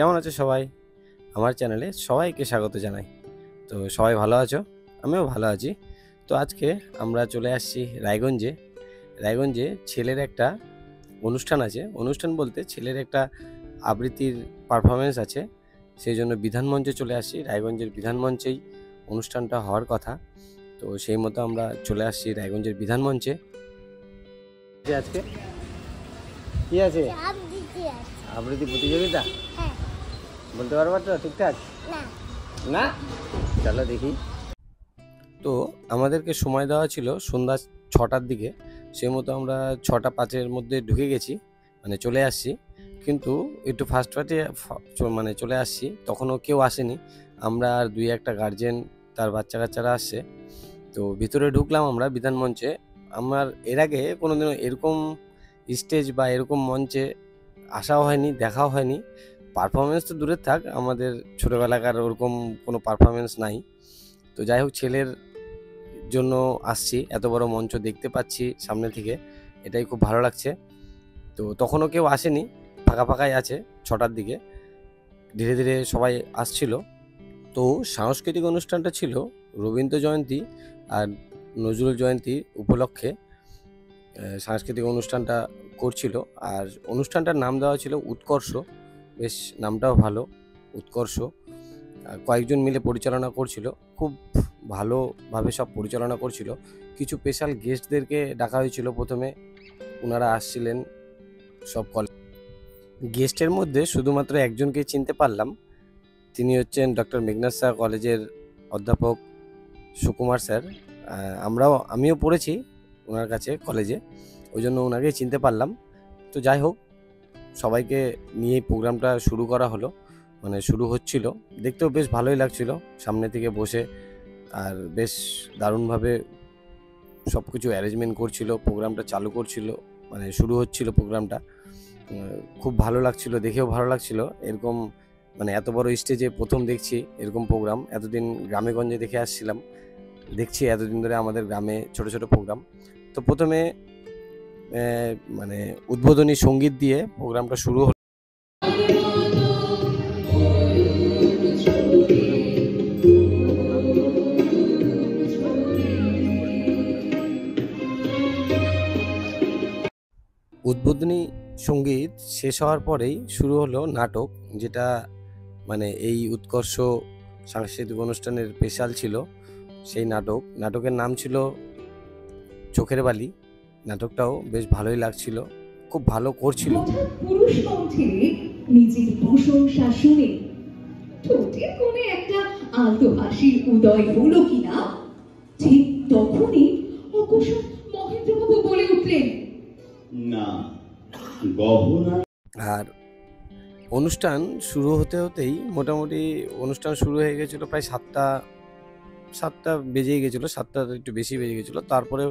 কেমন আছো সবাই? আমার চ্যানেলে সবাইকে স্বাগত জানাই। তো সবাই ভালো আছো? আমিও ভালো আছি। তো আজকে আমরা চলে আসছি রায়গঞ্জে। রায়গঞ্জে ছেলের একটা অনুষ্ঠান আছে। অনুষ্ঠান বলতে ছেলের একটা আবৃত্তির পারফরমেন্স আছে। সেই জন্য বিধান মঞ্চে চলে আসছি। রায়গঞ্জের বিধান মঞ্চেই অনুষ্ঠানটা হওয়ার কথা। তো সেই মতো আমরা চলে আসছি রায়গঞ্জের বিধান মঞ্চে। আজকে কি আছে? আবৃত্তি প্রতিযোগিতা। বলতে পারবো তো ঠিকঠাক? না, চলো দেখি। তো আমাদেরকে সময় দেওয়া ছিল সন্ধ্যা 6টার দিকে। সেই মতো আমরা 6:05-এর মধ্যে ঢুকে গেছি, মানে চলে আসছি। কিন্তু একটু ফার্স্ট মানে চলে আসছি, তখনও কেউ আসেনি। আমরা আর 2-1টা গার্জেন, তার বাচ্চা কাচ্চারা আসছে। তো ভিতরে ঢুকলাম আমরা বিধান মঞ্চে। আমার এর আগে কোনোদিনও এরকম স্টেজ বা এরকম মঞ্চে আসাও হয়নি, দেখাও হয়নি। পারফরমেন্স তো দূরের থাক, আমাদের ছোটোবেলাকার ওরকম কোনো পারফরমেন্স নাই। তো যাই হোক, ছেলের জন্য আসছি, এত বড় মঞ্চ দেখতে পাচ্ছি সামনে থেকে, এটাই খুব ভালো লাগছে। তো তখনও কেউ আসেনি, ফাঁকা ফাঁকাই আছে 6টার দিকে। ধীরে ধীরে সবাই আসছিল। তো সাংস্কৃতিক অনুষ্ঠানটা ছিল রবীন্দ্র জয়ন্তী আর নজরুল জয়ন্তী উপলক্ষে। সাংস্কৃতিক অনুষ্ঠানটা করছিল, আর অনুষ্ঠানটার নাম দেওয়া ছিল উৎকর্ষ। বেশ নামটাও ভালো, উৎকর্ষ। কয়েকজন মিলে পরিচালনা করছিল, খুব ভালোভাবে সব পরিচালনা করছিল। কিছু স্পেশাল গেস্টদেরকে ডাকা হয়েছিল প্রথমে, ওনারা আসছিলেন সব কলেজ। গেস্টের মধ্যে শুধুমাত্র একজনকে চিনতে পারলাম, তিনি হচ্ছেন ডক্টর মেঘনাদ শাহ কলেজের অধ্যাপক সুকুমার স্যার। আমিও পড়েছি ওনার কাছে কলেজে, ওই জন্য ওনাকেই চিনতে পারলাম। তো যাই হোক, সবাইকে নিয়েই প্রোগ্রামটা শুরু করা হলো, মানে শুরু হচ্ছিল। দেখতেও বেশ ভালোই লাগছিল সামনে থেকে বসে, আর বেশ দারুণভাবে সব কিছু অ্যারেঞ্জমেন্ট করছিল, প্রোগ্রামটা চালু করছিল, মানে শুরু হচ্ছিল প্রোগ্রামটা। খুব ভালো লাগছিল, দেখেও ভালো লাগছিল। এরকম মানে এত বড় স্টেজে প্রথম দেখছি এরকম প্রোগ্রাম। এতদিন গ্রামে গঞ্জে দেখে আসছিলাম, দেখছি এতদিন ধরে আমাদের গ্রামে ছোট ছোট প্রোগ্রাম। তো প্রথমে মানে উদ্বোধনী সঙ্গীত দিয়ে প্রোগ্রামটা শুরু হলো। উদ্বোধনী সঙ্গীত শেষ হওয়ার পরেই শুরু হলো নাটক, যেটা মানে এই উৎকর্ষ সাংস্কৃতিক অনুষ্ঠানের স্পেশাল ছিল। সেই নাটকের নাম ছিল চোখের বালি। নাটকটাও বেশ ভালোই লাগছিল, খুব ভালো করছিল। পুরুষ কণ্ঠে নিজের প্রশংসা শুনে ঠোঁটের কোণে একটা আলতো হাসির উদয় হলো কিনা, ঠিক তখনই অকস্মাৎ মহেন্দ্রবাবু বলে উঠলেন, না গহনা। আর অনুষ্ঠান শুরু হতে হতেই মোটামুটি অনুষ্ঠান শুরু হয়ে গেছিলো প্রায় 7টা বেজেই গেছিলো, 7টা একটু বেশি বেজে গেছিলো। তারপরে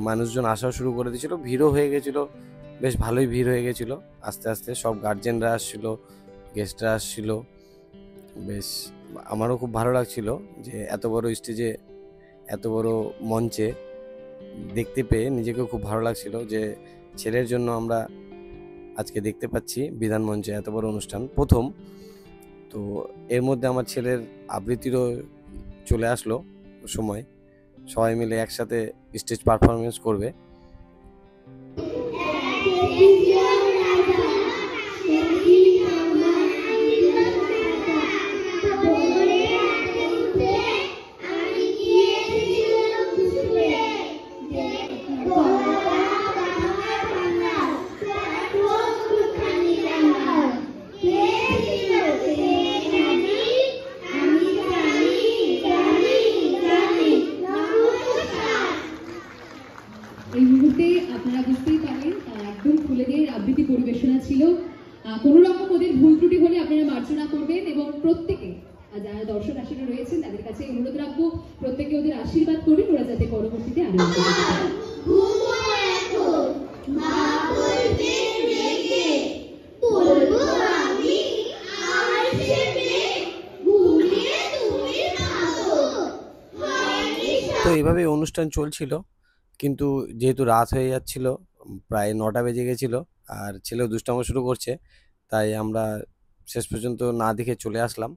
মানুষজন আসা শুরু করে দিয়েছিল, ভিড়ও হয়ে গেছিলো, বেশ ভালোই ভিড় হয়ে গেছিলো। আস্তে আস্তে সব গার্জেনরা আসছিল, গেস্টরা আসছিল। বেশ আমারও খুব ভালো লাগছিল যে এত বড় স্টেজে, এত বড় মঞ্চে দেখতে পেয়ে নিজেকেও খুব ভালো লাগছিল যে ছেলের জন্য আমরা আজকে দেখতে পাচ্ছি বিধান মঞ্চে এত বড় অনুষ্ঠান প্রথম। তো এর মধ্যে আমার ছেলের আবৃত্তিরও চলে আসলো সময়, সবাই মিলে একসাথে স্টেজ পারফরমেন্স করবে। এই মুহূর্তে আপনারা বুঝতেই পারেন একদম ফুলেদের আবৃত্তি পরিবেশনা ছিল। কোনো রকম ওদের ভুল ত্রুটি হলে আপনারা মার্জনা করবেন, এবং প্রত্যেকে যারা দর্শক আসলে রয়েছেন তাদের কাছে অনুরোধ রাখবো প্রত্যেকে ওদের আশীর্বাদ করবেন, ওরা যাতে পরবর্তীতে আনন্দ করতে পারে। তো এইভাবে অনুষ্ঠান চলছিল, কিন্তু যেহেতু রাত হয়ে যাচ্ছিল, প্রায় 9টা বেজে গেছিলো, আর ছেলেও দুষ্টামো শুরু করছে, তাই আমরা শেষ পর্যন্ত না দেখে চলে আসলাম।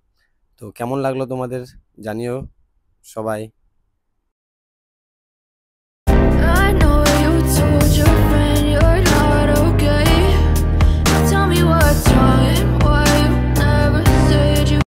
তো কেমন লাগলো তোমাদের জানিও সবাই।